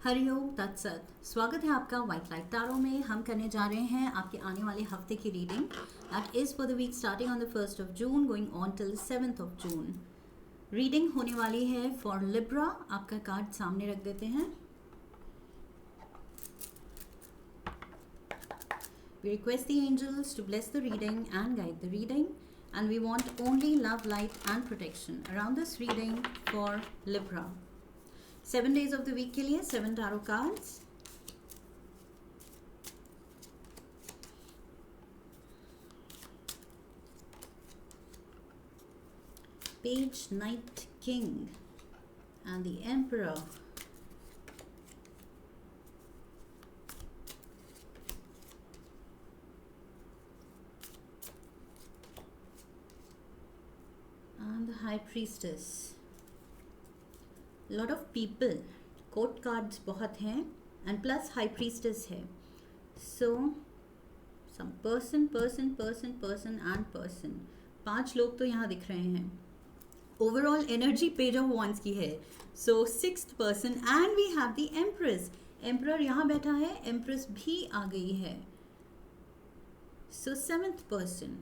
हरिओम तत्सत। स्वागत है आपका व्हाइट लाइट तारों में। हम करने जा रहे हैं आपके आने वाले हफ्ते की reading. That is for the week starting on the 1st of June going on till 7th of June। Reading होने वाली है फॉर लिब्रा। आपका कार्ड सामने रख देते हैं। We request the angels to bless the reading and guide the reading, and we want only love, light and protection around this reading for Libra. 7 days of the week के लिए 7 tarot cards। Page, Knight, King and the Emperor। and the High Priestess। Lot of people, court cards बहुत हैं and plus High Priestess है। So some person person person person and person, 5 लोग तो यहाँ दिख रहे हैं। Overall energy page of Wands की है। So 6th person and we have the Empress. Emperor यहाँ बैठा है, एम्प्रेस भी आ गई है। So 7th person,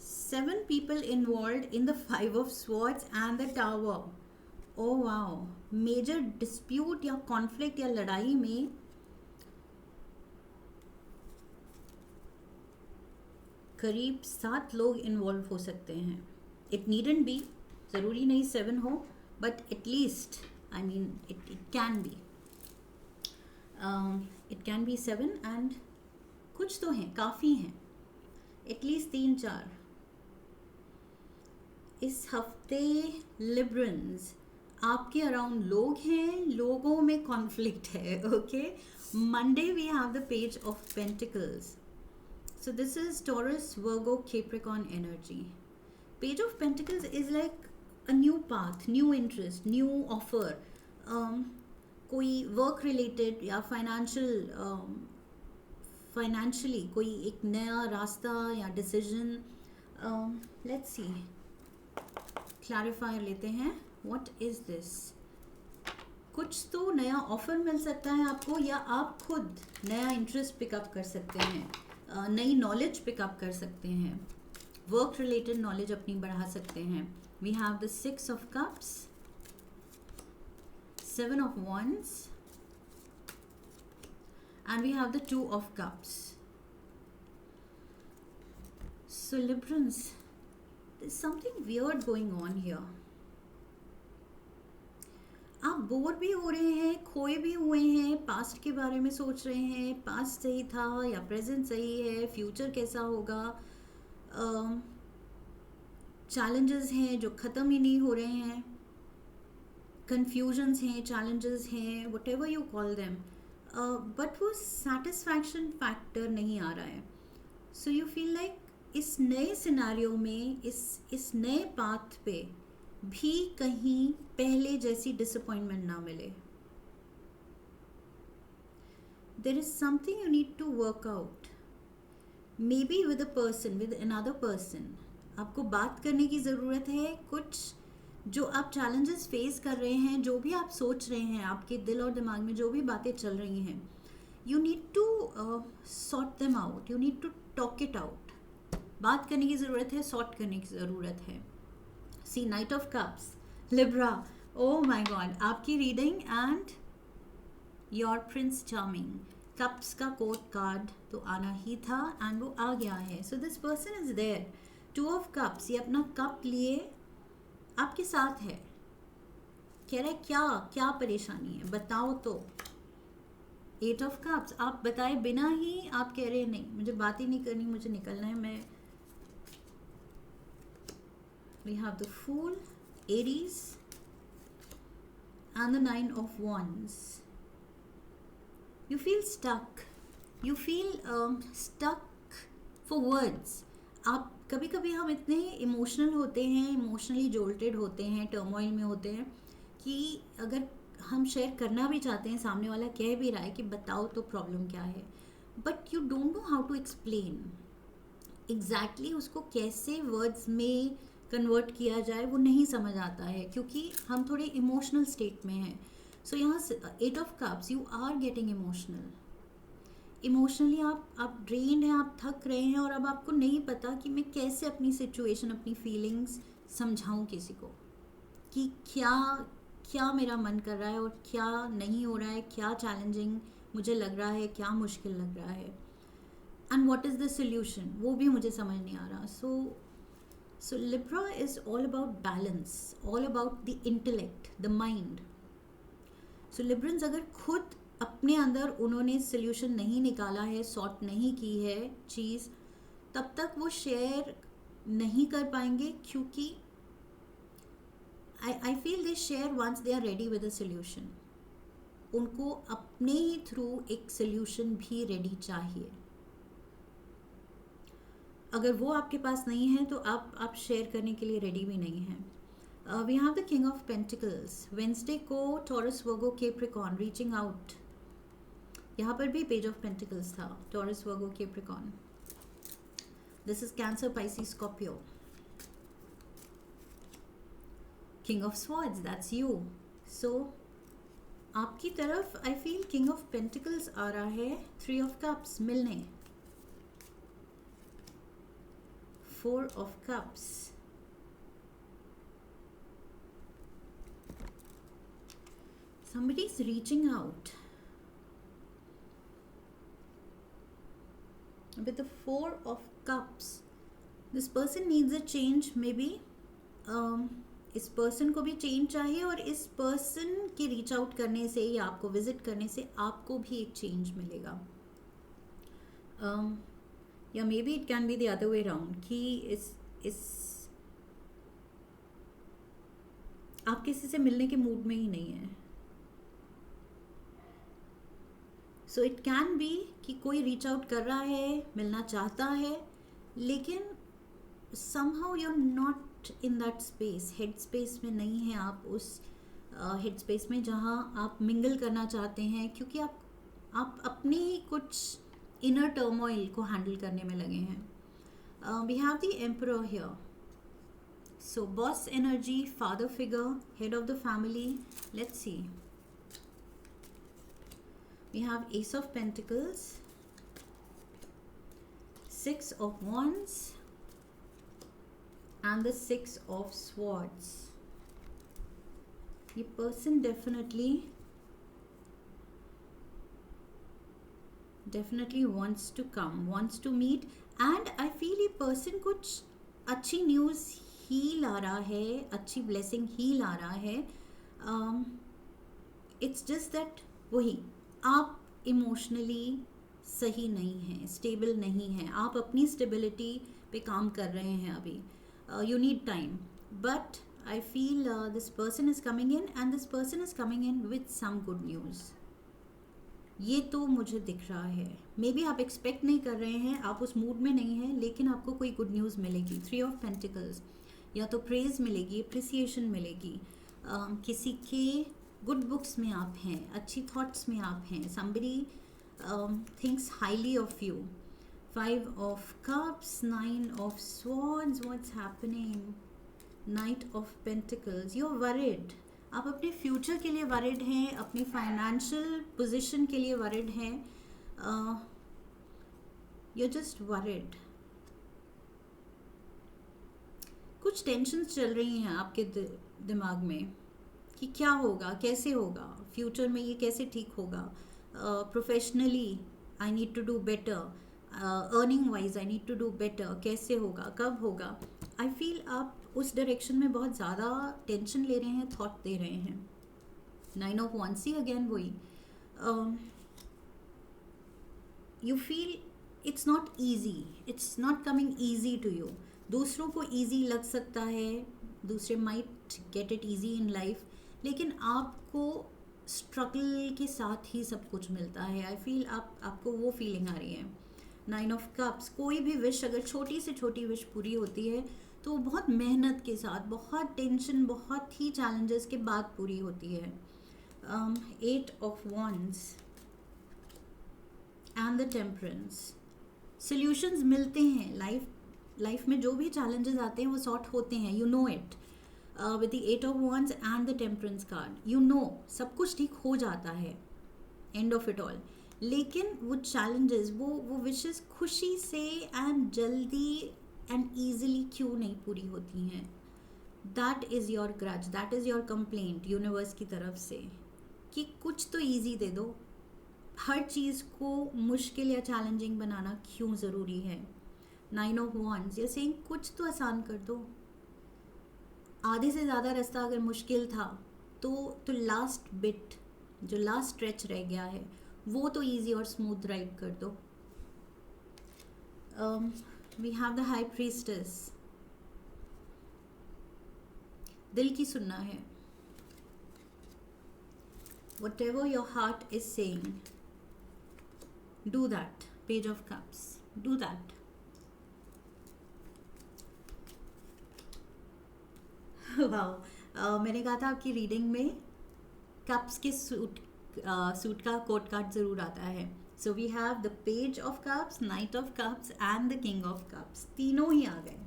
7 people involved in the 5 of Swords and the Tower। Oh wow, major dispute या कॉन्फ्लिक्ट या लड़ाई में करीब 7 लोग इन्वॉल्व हो सकते हैं। इट नीडंट बी, ज़रूरी नहीं 7 हो, but at least I mean it can be, it can be 7 and कुछ तो हैं, काफ़ी हैं, एटलीस्ट 3-4। इस हफ्ते लिब्रंस आपके अराउंड लोग हैं, लोगों में कॉन्फ्लिक्ट है। Okay, Monday we have the page of pentacles. So this is Taurus, Virgo, Capricorn energy. Page of pentacles is like a new path, new interest, new offer, कोई work related या financially कोई एक नया रास्ता या decision. Let's see, clarifier लेते हैं। What is this? कुछ तो नया ऑफर मिल सकता है आपको, या आप खुद नया इंटरेस्ट पिकअप कर सकते हैं, नई नॉलेज पिकअप कर सकते हैं, वर्क रिलेटेड नॉलेज अपनी बढ़ा सकते हैं। We have the 6 of Cups, 7 of Wands and we have the 2 of Cups। So Librans, there's something weird going on here। आप बोर भी हो रहे हैं, खोए भी हुए हैं, पास्ट के बारे में सोच रहे हैं, पास्ट सही था या प्रेजेंट सही है, फ्यूचर कैसा होगा। चैलेंजेस हैं जो ख़त्म ही नहीं हो रहे हैं, कन्फ्यूजन्स हैं, चैलेंजेस हैं, what ever you call them, but वो सेटिस्फैक्शन फैक्टर नहीं आ रहा है। सो यू फील लाइक इस नए सिनेरियो में, इस नए पाथ पे भी कहीं पहले जैसी डिसअपॉइंटमेंट ना मिले। There is something you need to work out, maybe with a person, with another person. आपको बात करने की ज़रूरत है। कुछ जो आप चैलेंजेस फेस कर रहे हैं, जो भी आप सोच रहे हैं, आपके दिल और दिमाग में जो भी बातें चल रही हैं, you need to sort them out, you need to talk it out. बात करने की ज़रूरत है, सॉर्ट करने की ज़रूरत है। See, Knight of Cups, Libra, oh my God, आपकी reading and your Prince Charming. Cups का कोर्ट कार्ड तो आना ही था एंड वो आ गया है। So this person is there. 2 of Cups, ये अपना कप लिए आपके साथ है, कह रहे क्या क्या परेशानी है बताओ तो। 8 of Cups, आप बताए बिना ही आप कह रहे नहीं, मुझे बात ही नहीं करनी, मुझे निकलना है। मैं we have the Fool, Aries and the 9 of Wands। you feel stuck, you feel stuck for words। आप कभी कभी हम इतने इमोशनल होते हैं, इमोशनली जोल्टेड होते हैं, टर्मोइल में होते हैं कि अगर हम शेयर करना भी चाहते हैं, सामने वाला कह भी रहा है कि बताओ तो प्रॉब्लम क्या है, but you don't know how to explain exactly उसको कैसे वर्ड्स में कन्वर्ट किया जाए, वो नहीं समझ आता है क्योंकि हम थोड़े इमोशनल स्टेट में हैं। सो यहाँ 8 of cups, you are getting emotional. Emotionally आप ड्रेन्ड हैं, आप थक रहे हैं, और अब आपको नहीं पता कि मैं कैसे अपनी सिचुएशन, अपनी फीलिंग्स समझाऊं किसी को, कि क्या क्या मेरा मन कर रहा है और क्या नहीं हो रहा है, क्या चैलेंजिंग मुझे लग रहा है, क्या मुश्किल लग रहा है, and what is the solution, वो भी मुझे समझ नहीं आ रहा। So Libra is all about balance, all about the intellect, the mind. So Librans अगर खुद अपने अंदर उन्होंने सोल्यूशन नहीं निकाला है, सॉर्ट नहीं की है चीज़, तब तक वो शेयर नहीं कर पाएंगे, क्योंकि I feel they share once they are ready with a solution. उनको अपने ही थ्रू एक सोल्यूशन भी रेडी चाहिए। अगर वो आपके पास नहीं है तो आप शेयर करने के लिए रेडी भी नहीं हैं। We have the King of Pentacles, Wednesday को Taurus, Virgo, Capricorn, reaching out. यहाँ पर भी पेज ऑफ पेंटिकल्स था, Taurus, Virgo, Capricorn. This is Cancer, Pisces, Scorpio. King of Swords, that's you. So आपकी तरफ I feel King of Pentacles आ रहा है, 3 ऑफ कप्स मिलने, 4 of Cups, somebody is reaching out with the 4 of cups. This person needs a change, maybe. इस person को भी change चाहिए, और इस पर्सन के रीच आउट करने से या आपको विजिट करने से आपको भी एक चेंज मिलेगा। या may be it can be the other way round, कि इस आप किसी से मिलने के मूड में ही नहीं है। सो इट कैन बी कि कोई रीच आउट कर रहा है, मिलना चाहता है, लेकिन somehow you're not in that space, head space में नहीं है आप, उस हेड स्पेस में जहाँ आप मिंगल करना चाहते हैं, क्योंकि आप अपने ही कुछ इनर टर्मोइल को हैंडल करने में लगे हैं। We have the emperor here, so boss energy, father figure, head of the family. Let's see, we have ace of pentacles, 6 of wands, and the 6 of swords. ये person definitely wants to come, wants to meet, and I feel ये person कुछ अच्छी news ही ला रहा है, अच्छी blessing ही ला रहा है। It's just that वही, आप इमोशनली सही नहीं हैं, स्टेबल नहीं हैं, आप अपनी स्टेबिलिटी पे काम कर रहे हैं अभी। You need time, but I feel this person is coming in, and this person is coming in with some good news. ये तो मुझे दिख रहा है। मे बी आप एक्सपेक्ट नहीं कर रहे हैं, आप उस मूड में नहीं हैं, लेकिन आपको कोई गुड न्यूज़ मिलेगी। 3 ऑफ पेंटिकल्स, या तो प्रेज मिलेगी, अप्रिसिएशन मिलेगी, किसी के गुड बुक्स में आप हैं, अच्छी थॉट्स में आप हैं, somebody thinks highly of you। 5 of cups, 9 of swords, what's happening? Knight of pentacles, you're worried। आप अपने फ्यूचर के लिए worried हैं, अपनी फाइनेंशियल पोजीशन के लिए worried हैं, you're just worried। कुछ टेंशन्स चल रही हैं आपके दिमाग में कि क्या होगा, कैसे होगा, फ्यूचर में ये कैसे ठीक होगा, professionally I need to do better, earning wise I need to do better, कैसे होगा, कब होगा। आई फील आप उस डायरेक्शन में बहुत ज़्यादा टेंशन ले रहे हैं, थॉट दे रहे हैं। 9 ऑफ wands, सी अगेन वही, you feel it's not easy, it's not coming easy to you. दूसरों को ईजी लग सकता है, दूसरे might get it easy in life, लेकिन आपको स्ट्रगल के साथ ही सब कुछ मिलता है। आई फील आपको वो फीलिंग आ रही है। 9 ऑफ कप्स, कोई भी विश अगर छोटी से छोटी विश पूरी होती है तो बहुत मेहनत के साथ, बहुत टेंशन, बहुत ही चैलेंजेस के बाद पूरी होती है। 8 of wands and the temperance, solutions मिलते हैं। लाइफ में जो भी चैलेंजेस आते हैं वो सॉर्ट होते हैं, you know it. With the 8 of wands and the temperance card, you know सब कुछ ठीक हो जाता है एंड ऑफ इट ऑल, लेकिन वो चैलेंजेस, वो विशेस खुशी से एंड जल्दी एंड ईजिली क्यों नहीं पूरी होती हैं? That is your grudge, that is your complaint universe की तरफ से कि कुछ तो ईजी दे दो। हर चीज़ को मुश्किल या चैलेंजिंग बनाना क्यों ज़रूरी है? 9 ऑफ wands, ये सेइंग कुछ तो आसान कर दो। आधे से ज़्यादा रास्ता अगर मुश्किल था तो लास्ट बिट, जो लास्ट स्ट्रेच रह गया है, वो तो इजी और स्मूथ राइड कर दो। We have the high priestess, दिल की सुनना है। whatever your heart is saying, do that. Page of cups, do that. Wow, मैंने कहा था आपकी रीडिंग में कप्स के सूट का कोट कार्ड ज़रूर आता है। So we have the page of Cups, Knight of Cups and the King of Cups, तीनों ही आ गए।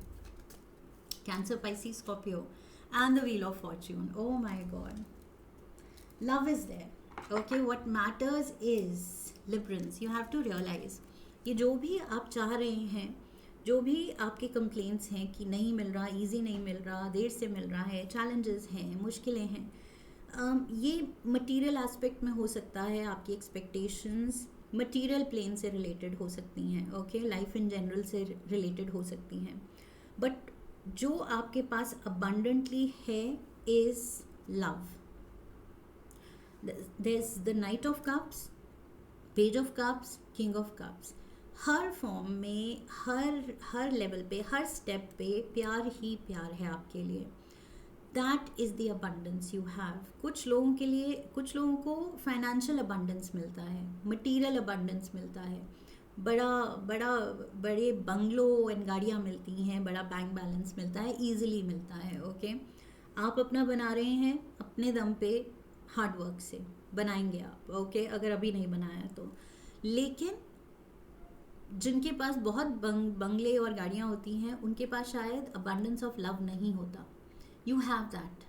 Cancer, Pisces, Scorpio and the Wheel of Fortune. Oh my God, love is there. Okay, what matters is Librans. You have to realise ये जो भी आप चाह रहे हैं, जो भी आपके कंप्लेंट्स हैं कि नहीं मिल रहा, इजी नहीं मिल रहा, देर से मिल रहा है, चैलेंजेस हैं, मुश्किलें हैं, ये मटेरियल एस्पेक्ट में हो सकता है। आपकी एक्सपेक्टेशंस मटेरियल प्लेन से रिलेटेड हो सकती हैं, ओके, लाइफ इन जनरल से रिलेटेड हो सकती हैं, बट जो आपके पास अबंडेंटली है is love. There is the knight of cups, page of cups, king of cups. हर फॉर्म में, हर लेवल पे, हर स्टेप पे प्यार ही प्यार है आपके लिए। That is the abundance you have. कुछ लोगों के लिए, कुछ लोगों को फाइनेंशियल अबंडेंस मिलता है, मटेरियल अबंडेंस मिलता है, बड़े बंगलो एंड गाड़ियाँ मिलती हैं, बड़ा बैंक बैलेंस मिलता है, ईजिली मिलता है। ओके, आप अपना बना रहे हैं अपने दम पे, हार्ड वर्क से बनाएंगे आप। ओके, अगर अभी नहीं बनाया तो। लेकिन जिनके पास बहुत बंगले और गाड़ियाँ होती हैं, उनके पास शायद अबंडेंस ऑफ लव नहीं होता। You have that.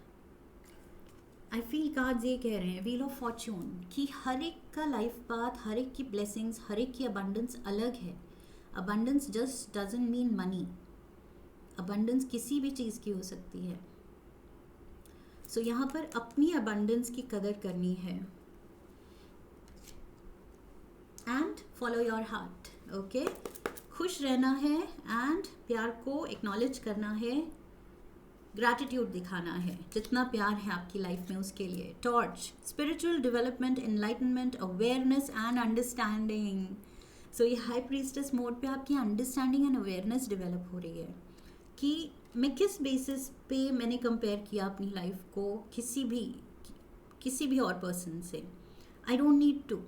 I feel cards ये कह रहे हैं, व्हील ऑफ फॉर्च्यून, कि हर एक का लाइफ पाथ, हर एक की ब्लेसिंग्स, हर एक की अबंडेंस अलग है। Abundance just doesn't mean money. Abundance किसी भी चीज़ की हो सकती है। सो यहाँ पर अपनी अबंडेंस की कदर करनी है and follow your heart. Okay, खुश रहना है एंड प्यार को एक्नॉलेज करना है, ग्रैटिट्यूड दिखाना है, जितना प्यार है आपकी लाइफ में उसके लिए। Torch, spiritual development, enlightenment, awareness and understanding. So ये हाई प्रीस्टेस मोड पे आपकी अंडरस्टैंडिंग एंड अवेयरनेस डेवलप हो रही है कि मैं किस बेसिस पे मैंने कंपेयर किया अपनी लाइफ को किसी भी और पर्सन से। I don't need to.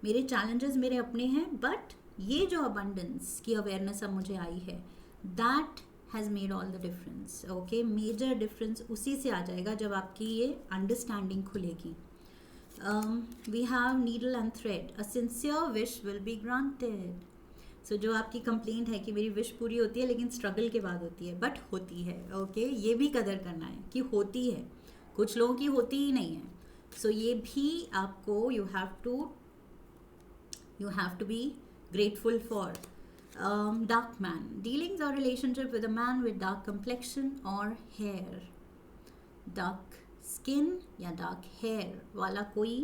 मेरे चैलेंजेस मेरे अपने हैं, बट ये जो अबंडेंस की अवेयरनेस अब मुझे आई है, that has made all the difference. Okay, major difference उसी से आ जाएगा जब आपकी ये अंडरस्टैंडिंग खुलेगी। We have needle and thread, a sincere wish will be granted. So जो आपकी कंप्लेंट है कि मेरी विश पूरी होती है लेकिन स्ट्रगल के बाद होती है, बट होती है। ओके, ये भी कदर करना है कि होती है, कुछ लोगों की होती ही नहीं है। सो ये भी आपको you have to be grateful for. Dark man, dealings or relationship with a man with dark complexion or hair, dark skin या dark hair वाला कोई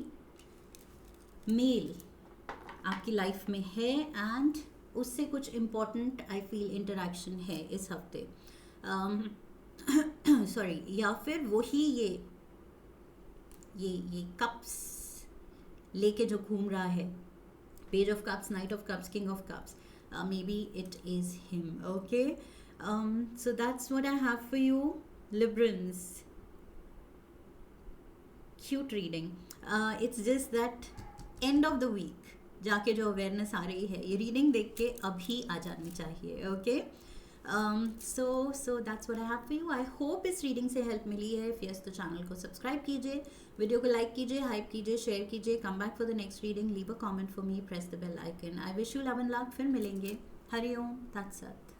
मेल आपकी लाइफ में है एंड उससे कुछ इम्पोर्टेंट आई फील इंटरेक्शन है इस हफ्ते। सॉरी, या फिर वही ये कप्स लेके जो घूम रहा है, Page of Cups, Knight of Cups, King of Cups. Maybe it is him. Okay. So that's what I have for you, Librans. Cute reading. It's just that end of the week जाके जो awareness आ रही है, ये reading देख के अभी आ जानी चाहिए। Okay, so that's what I have for you. I hope इस रीडिंग से हेल्प मिली है। इफ यस तो चैनल को सब्सक्राइब कीजिए, वीडियो को लाइक कीजिए, हाइप कीजिए, शेयर कीजिए। Come back for the next reading, leave a comment for me, press the bell icon. I wish you love and luck. फिर मिलेंगे। हरिओम, तत्सत।